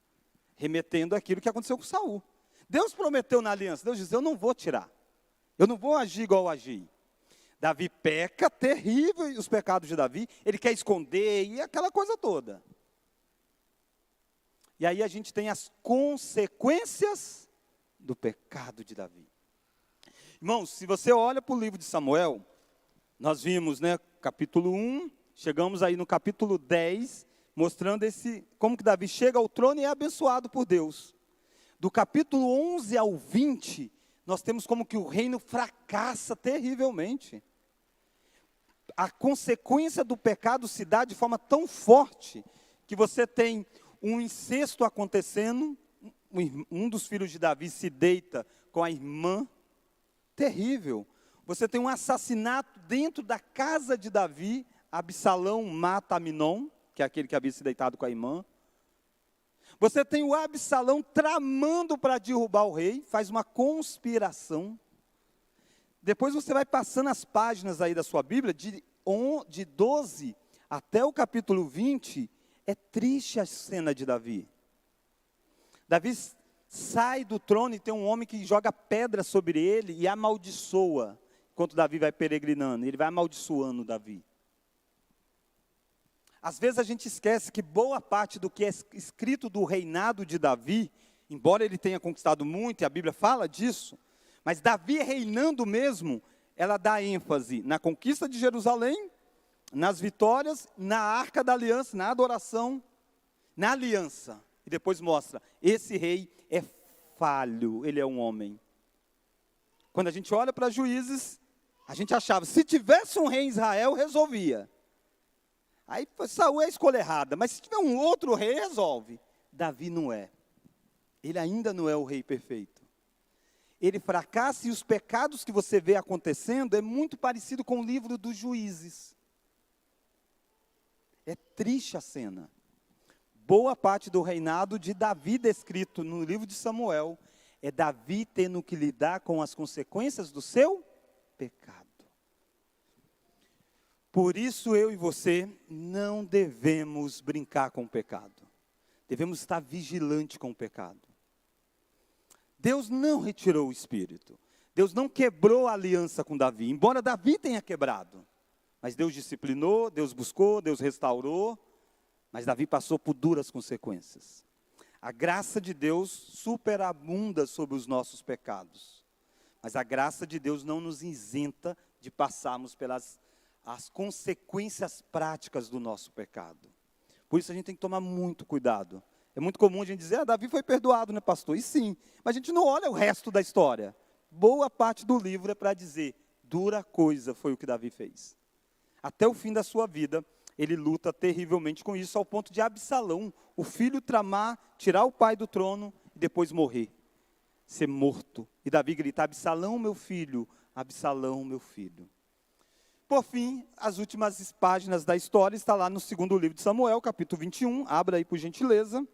Remetendo aquilo que aconteceu com Saul. Deus prometeu na aliança, Deus diz, eu não vou tirar. Eu não vou agir igual eu agi. Davi peca, terrível os pecados de Davi. Ele quer esconder e aquela coisa toda. E aí a gente tem as consequências do pecado de Davi. Irmãos, se você olha para o livro de Samuel, nós vimos, né, capítulo 1, chegamos aí no capítulo 10, mostrando como que Davi chega ao trono e é abençoado por Deus. Do capítulo 11 ao 20, nós temos como que o reino fracassa terrivelmente. A consequência do pecado se dá de forma tão forte, que você tem um incesto acontecendo, um dos filhos de Davi se deita com a irmã, terrível. Você tem um assassinato dentro da casa de Davi, Absalão mata Aminon, que é aquele que havia se deitado com a irmã. Você tem o Absalão tramando para derrubar o rei, faz uma conspiração. Depois você vai passando as páginas aí da sua Bíblia, de 12 até o capítulo 20, é triste a cena de Davi. Davi sai do trono e tem um homem que joga pedra sobre ele e amaldiçoa, enquanto Davi vai peregrinando, ele vai amaldiçoando Davi. Às vezes a gente esquece que boa parte do que é escrito do reinado de Davi, embora ele tenha conquistado muito, e a Bíblia fala disso, mas Davi reinando mesmo, ela dá ênfase na conquista de Jerusalém, nas vitórias, na arca da aliança, na adoração, na aliança. E depois mostra, esse rei é falho, ele é um homem. Quando a gente olha para Juízes, a gente achava, se tivesse um rei em Israel, resolvia. Aí Saul é a escolha errada, mas se tiver um outro rei, resolve. Davi não é. Ele ainda não é o rei perfeito. Ele fracassa e os pecados que você vê acontecendo é muito parecido com o livro dos Juízes. É triste a cena. Boa parte do reinado de Davi descrito no livro de Samuel é Davi tendo que lidar com as consequências do seu pecado. Por isso eu e você não devemos brincar com o pecado. Devemos estar vigilante com o pecado. Deus não retirou o espírito. Deus não quebrou a aliança com Davi, embora Davi tenha quebrado. Mas Deus disciplinou, Deus buscou, Deus restaurou. Mas Davi passou por duras consequências. A graça de Deus superabunda sobre os nossos pecados. Mas a graça de Deus não nos isenta de passarmos pelas as consequências práticas do nosso pecado. Por isso a gente tem que tomar muito cuidado. É muito comum a gente dizer, Davi foi perdoado, né, pastor? E sim, mas a gente não olha o resto da história. Boa parte do livro é para dizer, dura coisa foi o que Davi fez. Até o fim da sua vida, ele luta terrivelmente com isso, ao ponto de Absalão, o filho, tramar, tirar o pai do trono e depois morrer, ser morto. E Davi grita: Absalão, meu filho, Absalão, meu filho. Por fim, as últimas páginas da história está lá no segundo livro de Samuel, capítulo 21, abra aí por gentileza.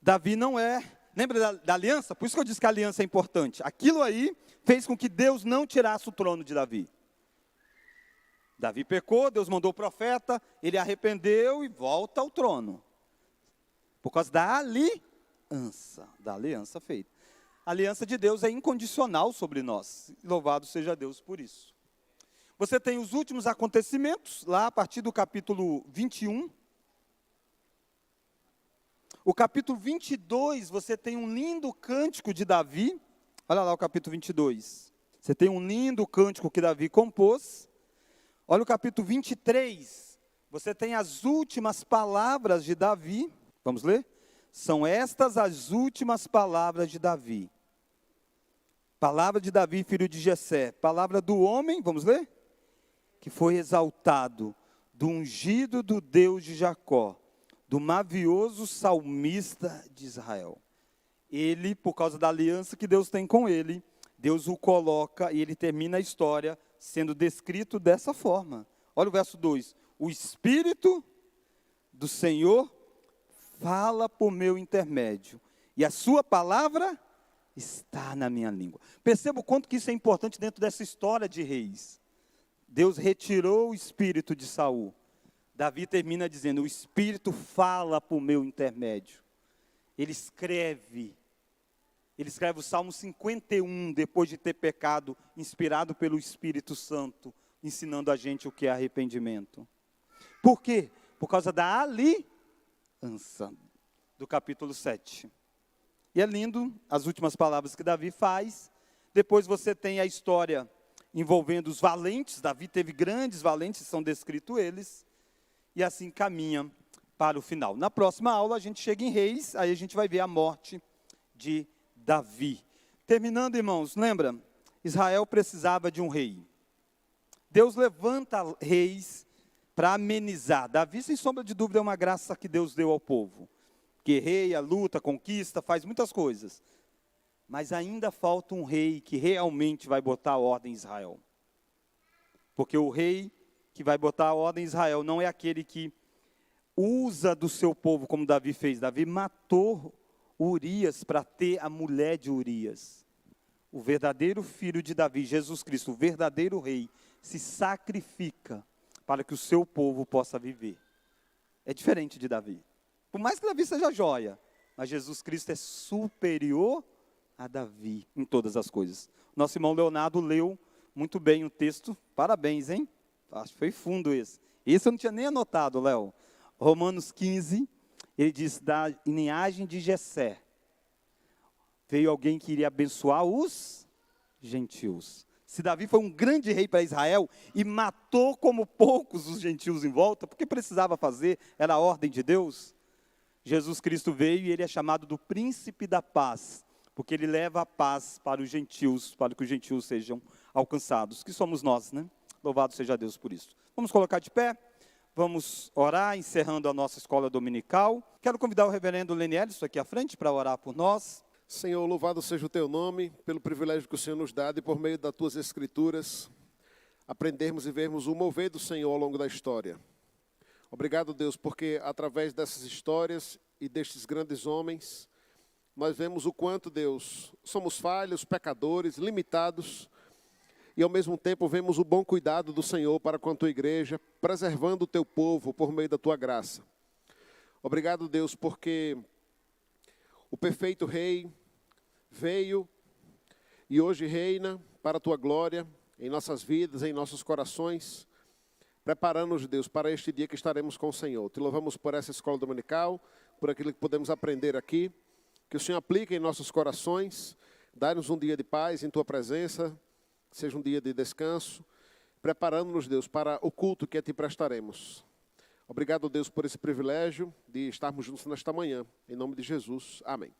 Davi não é, lembra da aliança? Por isso que eu disse que a aliança é importante. Aquilo aí fez com que Deus não tirasse o trono de Davi. Davi pecou, Deus mandou o profeta, ele arrependeu e volta ao trono. Por causa da aliança feita. A aliança de Deus é incondicional sobre nós. Louvado seja Deus por isso. Você tem os últimos acontecimentos, lá a partir do capítulo 21. O capítulo 22, você tem um lindo cântico de Davi. Olha lá o capítulo 22. Você tem um lindo cântico que Davi compôs. Olha o capítulo 23, você tem as últimas palavras de Davi. Vamos ler? São estas as últimas palavras de Davi. Palavra de Davi, filho de Jessé. Palavra do homem, vamos ler? Que foi exaltado, do ungido do Deus de Jacó, do mavioso salmista de Israel. Ele, por causa da aliança que Deus tem com ele, Deus o coloca e ele termina a história sendo descrito dessa forma. Olha o verso 2. O Espírito do Senhor fala por meu intermédio, e a sua palavra está na minha língua. Perceba o quanto que isso é importante dentro dessa história de reis. Deus retirou o espírito de Saul. Davi termina dizendo: o Espírito fala por meu intermédio. Ele escreve o Salmo 51, depois de ter pecado, inspirado pelo Espírito Santo, ensinando a gente o que é arrependimento. Por quê? Por causa da aliança, do capítulo 7. E é lindo as últimas palavras que Davi faz. Depois você tem a história envolvendo os valentes. Davi teve grandes valentes, são descritos eles. E assim caminha para o final. Na próxima aula a gente chega em Reis, aí a gente vai ver a morte de Davi. Terminando, irmãos, lembra? Israel precisava de um rei. Deus levanta reis para amenizar. Davi, sem sombra de dúvida, é uma graça que Deus deu ao povo. Guerreia, luta, conquista, faz muitas coisas. Mas ainda falta um rei que realmente vai botar a ordem em Israel. Porque o rei que vai botar a ordem em Israel não é aquele que usa do seu povo como Davi fez. Davi matou Urias para ter a mulher de Urias. O verdadeiro filho de Davi, Jesus Cristo, o verdadeiro rei, se sacrifica para que o seu povo possa viver. É diferente de Davi. Por mais que Davi seja joia, mas Jesus Cristo é superior a Davi em todas as coisas. Nosso irmão Leonardo leu muito bem o texto. Parabéns, hein? Acho que foi fundo esse. Esse eu não tinha nem anotado, Léo. Romanos 15, ele diz: da linhagem de Jessé veio alguém que iria abençoar os gentios. Se Davi foi um grande rei para Israel e matou como poucos os gentios em volta, porque precisava fazer, era a ordem de Deus, Jesus Cristo veio e ele é chamado do príncipe da paz, porque ele leva a paz para os gentios, para que os gentios sejam alcançados, que somos nós, né? Louvado seja Deus por isso. Vamos colocar de pé, vamos orar, encerrando a nossa escola dominical. Quero convidar o reverendo Leniel, isso aqui à frente, para orar por nós. Senhor, louvado seja o teu nome, pelo privilégio que o Senhor nos dá de, por meio das tuas escrituras, aprendermos e vermos o mover do Senhor ao longo da história. Obrigado, Deus, porque através dessas histórias e destes grandes homens, nós vemos o quanto, Deus, somos falhos, pecadores, limitados, e ao mesmo tempo vemos o bom cuidado do Senhor para com a tua igreja, preservando o teu povo por meio da tua graça. Obrigado, Deus, porque o perfeito Rei veio e hoje reina para a tua glória em nossas vidas, em nossos corações, preparando-nos, Deus, para este dia que estaremos com o Senhor. Te louvamos por essa escola dominical, por aquilo que podemos aprender aqui, que o Senhor aplique em nossos corações, dá-nos um dia de paz em tua presença, seja um dia de descanso, preparando-nos, Deus, para o culto que a ti prestaremos. Obrigado, Deus, por esse privilégio de estarmos juntos nesta manhã. Em nome de Jesus. Amém.